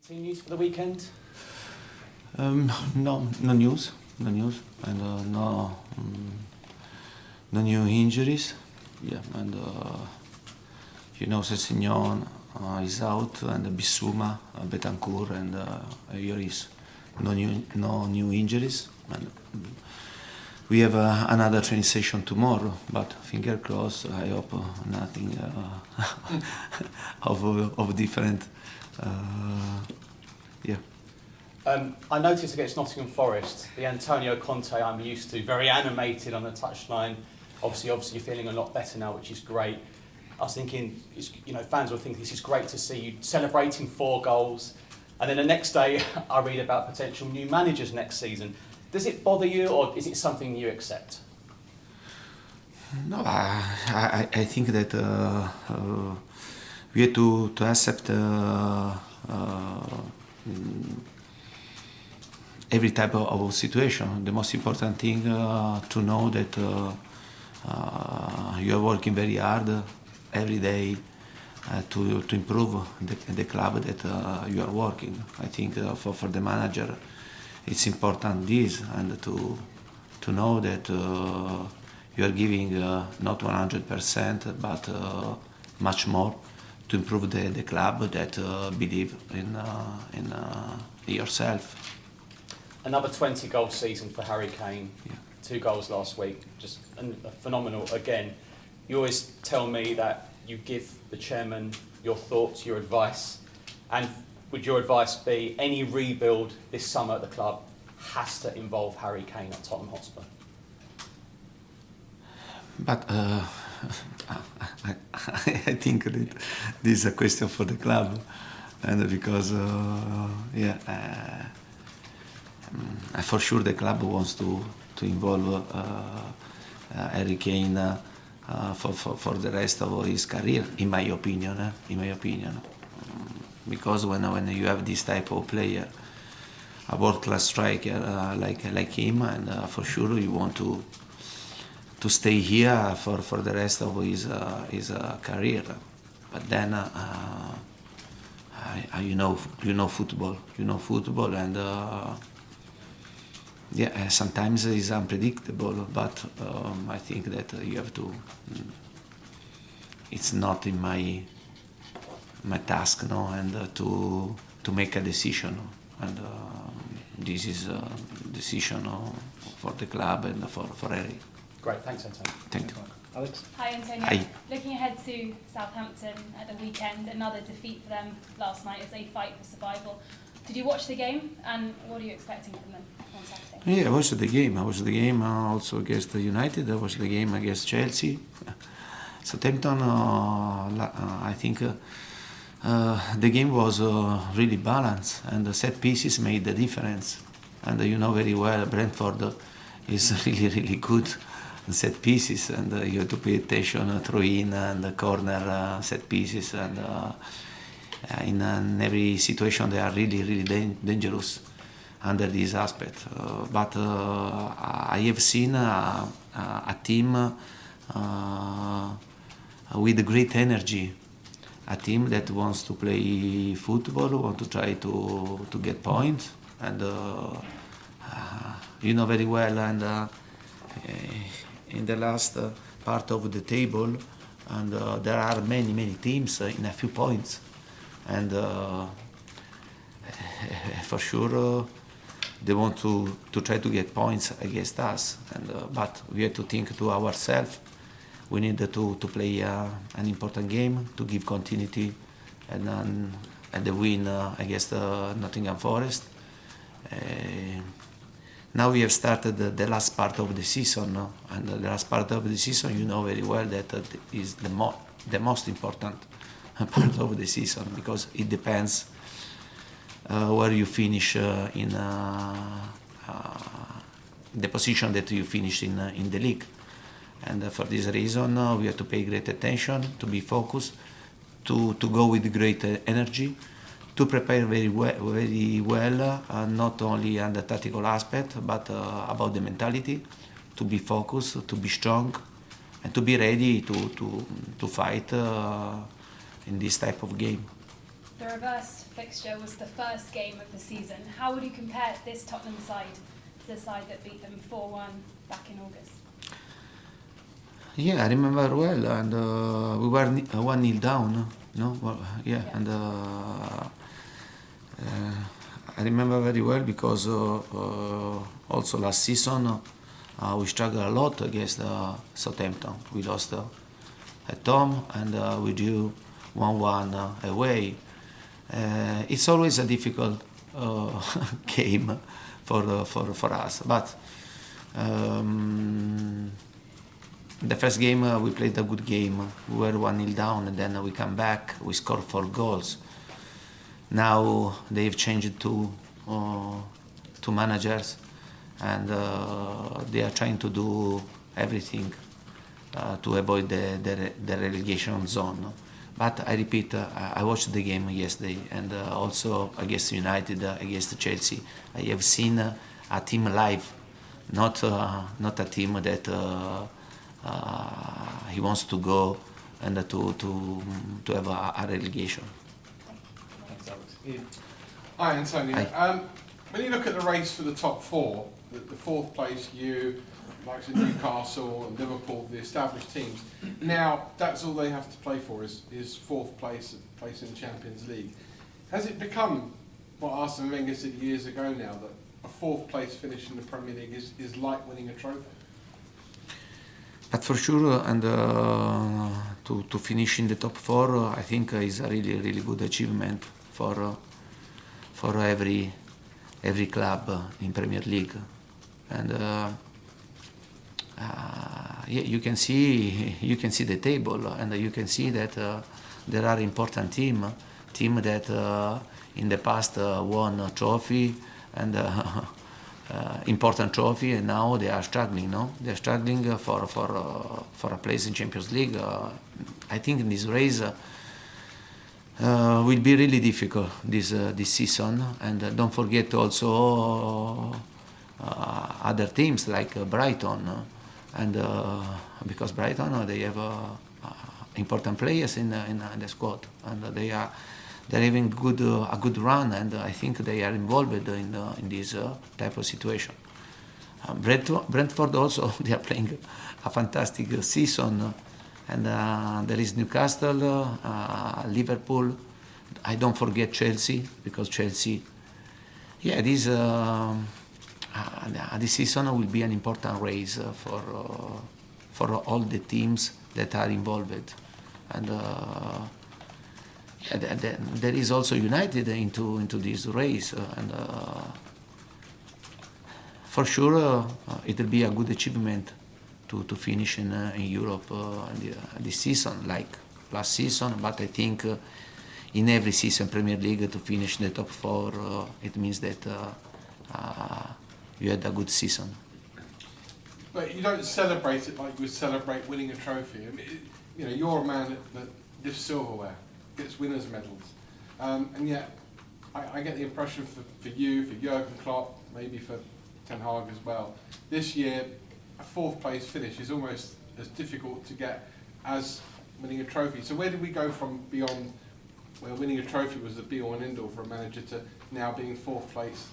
Team news for the weekend? No news, and no new injuries. Yeah, and Sessignon is out, and Bissouma, Betancourt, and Lloris. No new injuries. And we have another training session tomorrow, but finger crossed. I hope nothing of different. Yeah. I noticed against Nottingham Forest, the Antonio Conte I'm used to, very animated on the touchline. Obviously you're feeling a lot better now, which is great. I was thinking, fans will think this is great to see you celebrating 4 goals, and then the next day I read about potential new managers next season. Does it bother you, or is it something you accept? No, I think that we have to accept every type of situation. The most important thing to know that you are working very hard every day to improve the club that you are working. I think for the manager it's important this, and to know that you are giving not 100% but much more to improve the club that believe in yourself. Another 20-goal season for Harry Kane. Yeah. 2 goals last week, just phenomenal again. You always tell me that you give the chairman your thoughts, your advice, and would your advice be any rebuild this summer at the club has to involve Harry Kane at Tottenham Hotspur? But I think that this is a question for the club, and because for sure the club wants to involve Harry Kane for the rest of his career, in my opinion. Because when you have this type of player, a world-class striker like him, and for sure you want to stay here for the rest of his career. But then you know football, and sometimes it's unpredictable. But I think that you have to. It's not in my task, no, and to make a decision, and this is a decision for the club and for Harry. Great, thanks, Antonio. Thank you. Alex? Hi, Antonio. Hi. Looking ahead to Southampton at the weekend, another defeat for them last night as they fight for survival. Did you watch the game, and what are you expecting from them on Saturday? Yeah, I watched the game. Also against United. I watched the game against Chelsea. Southampton, I think the game was really balanced, and the set pieces made the difference. And you know very well, Brentford is really good set pieces, and you have to pay attention throw in and corner set pieces, and in every situation they are really dangerous under this aspect. But I have seen a team with great energy, a team that wants to play football, want to try to get points, and you know very well, and in the last part of the table, and there are many teams in a few points, and for sure they want to try to get points against us, and but we have to think to ourselves. We need to play an important game to give continuity and the win against Nottingham Forest. Now we have started the last part of the season, no? And the last part of the season, you know very well that is the most important part of the season, because it depends where you finish in the position that you finish in the league. And for this reason, we have to pay great attention, to be focused, to go with great energy, to prepare very well, not only on the tactical aspect, but about the mentality, to be focused, to be strong, and to be ready to fight in this type of game. The reverse fixture was the first game of the season. How would you compare this Tottenham side to the side that beat them 4-1 back in August? Yeah, I remember well, and we were 1-0 down. No, well, yeah, and I remember very well because also last season we struggled a lot against Southampton. We lost at home and we drew 1-1 away. It's always a difficult game for us, but. The first game we played a good game. We were 1-0 down, and then we come back. We scored 4 goals. Now they've changed to managers, and they are trying to do everything to avoid the relegation zone. But I repeat, I watched the game yesterday, and also against United, against Chelsea. I have seen a team live, not a team that. He wants to go and to have a relegation. Thanks, Alex. Hi, Antonio. Hi. When you look at the race for the top 4, the 4th place, you, like Newcastle and Liverpool, the established teams, now that's all they have to play for is 4th place in the Champions League. Has it become what Arsene Wenger said years ago now, that a 4th place finish in the Premier League is like winning a trophy? But for sure, and to finish in the top 4, I think is a really good achievement for every club in Premier League. And yeah, you can see the table, and you can see that there are important team that in the past won a trophy and. Important trophy, and now they are struggling. No, they are struggling for a place in Champions League. I think in this race will be really difficult this season. And don't forget also other teams like Brighton, and because Brighton they have important players in the squad, and they're having a good run, and I think they are involved in this type of situation. Brentford also, they are playing a fantastic season, and there is Newcastle, Liverpool. I don't forget Chelsea, because Chelsea, yeah, this season will be an important race for all the teams that are involved, and. There is also United into this race, and for sure it will be a good achievement to finish in Europe this season, like last season. But I think in every season Premier League to finish in the top 4, it means that you had a good season. But you don't celebrate it like you would celebrate winning a trophy. I mean, you're a man that lifts silverware, gets winners' medals, and yet I get the impression for you, for Jurgen Klopp, maybe for Ten Hag as well, this year a 4th place finish is almost as difficult to get as winning a trophy. So where did we go from beyond where winning a trophy was the be-all and end-all for a manager to now being 4th place?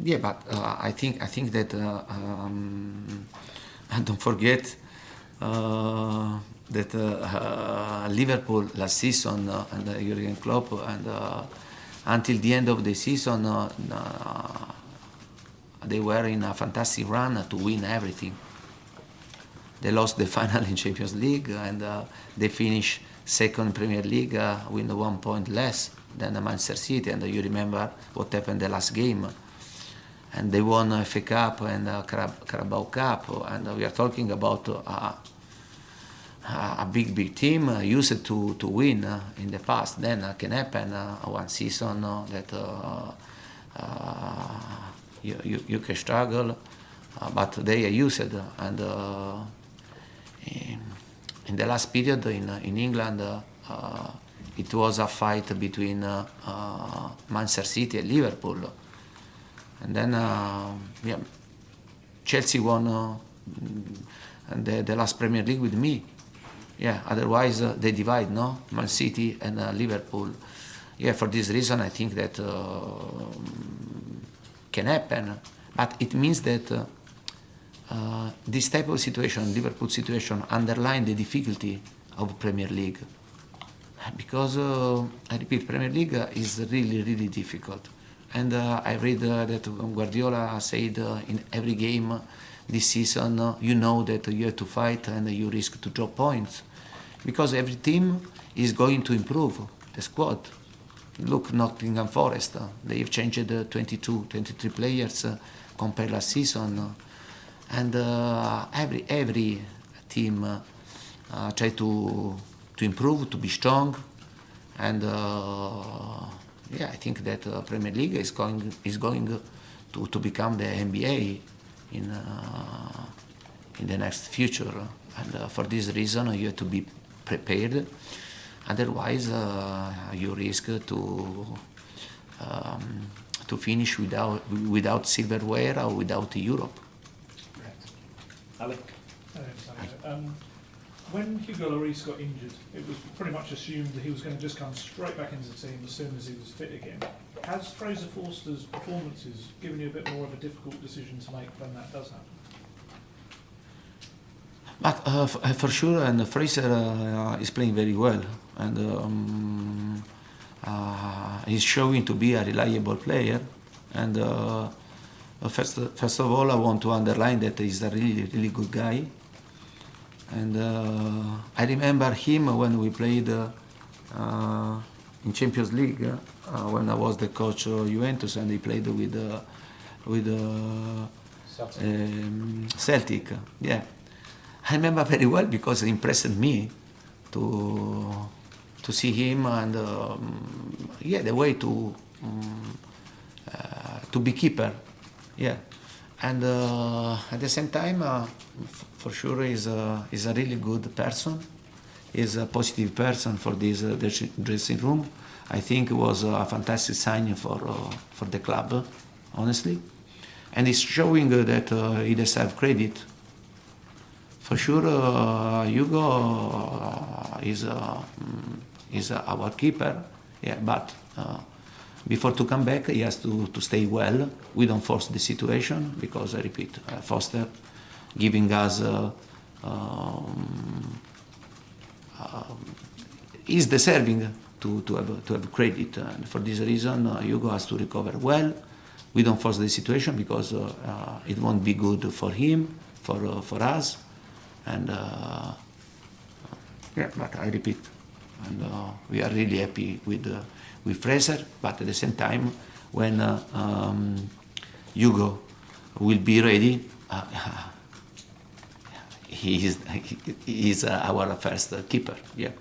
Yeah, but I think that don't forget. That Liverpool last season and Jurgen Klopp, and until the end of the season they were in a fantastic run to win everything. They lost the final in Champions League, and they finished 2nd in Premier League with 1 point less than Manchester City. And you remember what happened the last game, and they won FA Cup and Carabao Cup, and we are talking about a big team used to win in the past. Then can happen one season that you can struggle, but they are used. And in the last period in England, it was a fight between Manchester City and Liverpool, and then yeah, Chelsea won the last Premier League with me. Yeah, otherwise they divide, no? Man City and Liverpool. Yeah, for this reason I think that can happen, but it means that this type of situation, Liverpool situation, underline the difficulty of Premier League. Because, I repeat, Premier League is really, really difficult. And I read that Guardiola said in every game this season, you know that you have to fight and you risk to drop points. Because every team is going to improve the squad. Look, Nottingham Forest, they've changed 22, 23 players compared last season. And every team try to improve, to be strong. And yeah, I think that Premier League is going to become the NBA in the next future. And for this reason, you have to be prepared. Otherwise, you risk to finish without silverware or without Europe. Alec? When Hugo Lloris got injured, it was pretty much assumed that he was going to just come straight back into the team as soon as he was fit again. Has Fraser Forster's performances given you a bit more of a difficult decision to make when that does happen? But for sure, and Fraser is playing very well, and he's showing to be a reliable player. And first of all, I want to underline that he's a really, really good guy. And I remember him when we played in Champions League when I was the coach of Juventus, and he played with Celtic. Yeah, I remember very well because it impressed me to see him, and yeah, the way to be keeper. Yeah. And at the same time, for sure, is a really good person. Is a positive person for this dressing room. I think it was a fantastic sign for the club, honestly, and it's showing that he deserves credit. For sure, Hugo is our keeper. Yeah, but. Before to come back, he has to stay well. We don't force the situation because, I repeat, Foster giving us is deserving to have credit. And for this reason, Hugo has to recover well. We don't force the situation because it won't be good for him, for us, and yeah. But I repeat, and we are really happy with Fraser, but at the same time, when Hugo will be ready, he is our first keeper. Yeah.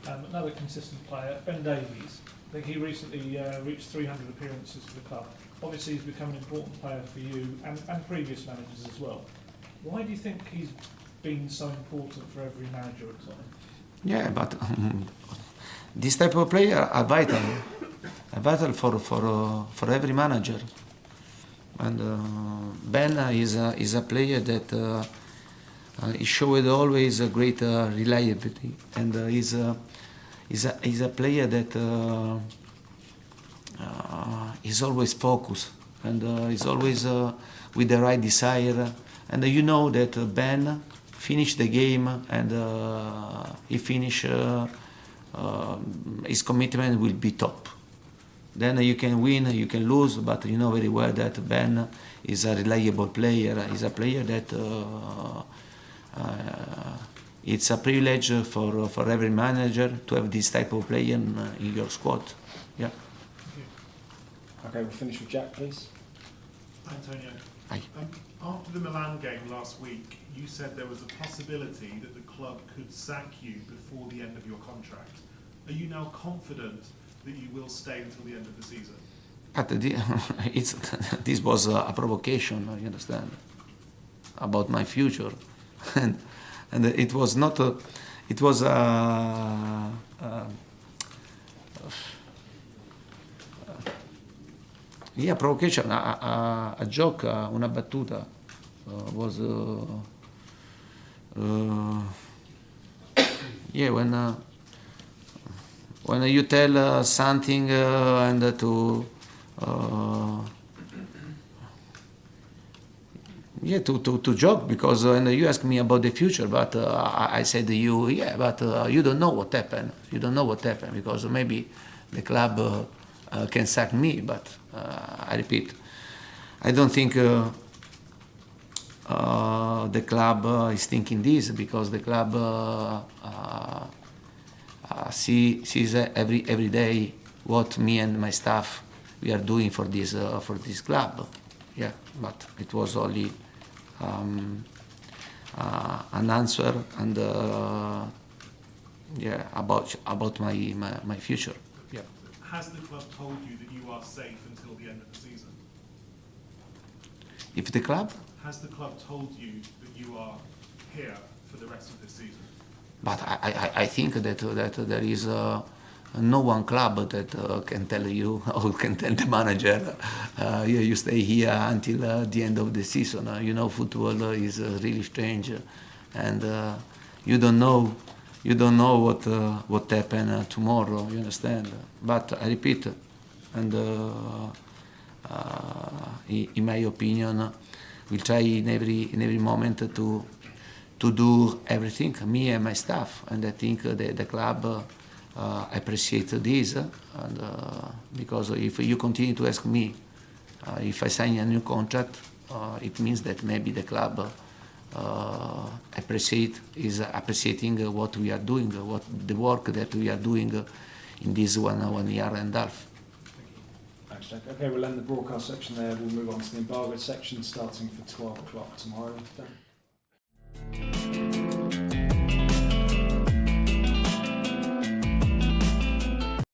Another consistent player, Ben Davies. I think he recently reached 300 appearances for the club. Obviously, he's become an important player for you and previous managers as well. Why do you think he's been so important for every manager at Tottenham? Yeah, but. This type of player are vital for every manager. And Ben is a player that he showed always a great reliability, and is a player that is always focused and is always with the right desire. And you know that Ben finished the game and he finished. His commitment will be top. Then you can win, you can lose, but you know very well that Ben is a reliable player. He's a player that it's a privilege for every manager to have this type of player in your squad. Yeah. Okay, we'll finish with Jack, please. Antonio, Hi. After the Milan game last week, you said there was a possibility that the club could sack you before the end of your contract. Are you now confident that you will stay until the end of the season? But this was a provocation, you understand, about my future, and it was not. It was yeah, provocation, a joke, una battuta was Yeah, when you tell something and to joke, because when you ask me about the future, but I said to you, yeah, but you don't know what happened. You don't know what happened, because maybe the club can sack me, but I repeat, I don't think the club is thinking this, because the club sees every day what me and my staff we are doing for this club. Yeah, but it was only an answer and about my future. Yeah. Has the club told you that you are safe until the end of the season? If the club? Has the club told you that you are here for the rest of the season? But I think that there is no one club that can tell you or can tell the manager you stay here until the end of the season. You know, football is really strange, and you don't know what happen tomorrow. You understand? But I repeat, and in my opinion, we'll try in every moment to do everything, me and my staff, and I think the club appreciate this, and because if you continue to ask me if I sign a new contract, it means that maybe the club is appreciating what we are doing, what the work that we are doing in this 1 year and a half. Thanks, Jack. Okay, we'll end the broadcast section there. We'll move on to the embargoed section starting for 12 o'clock tomorrow. Done.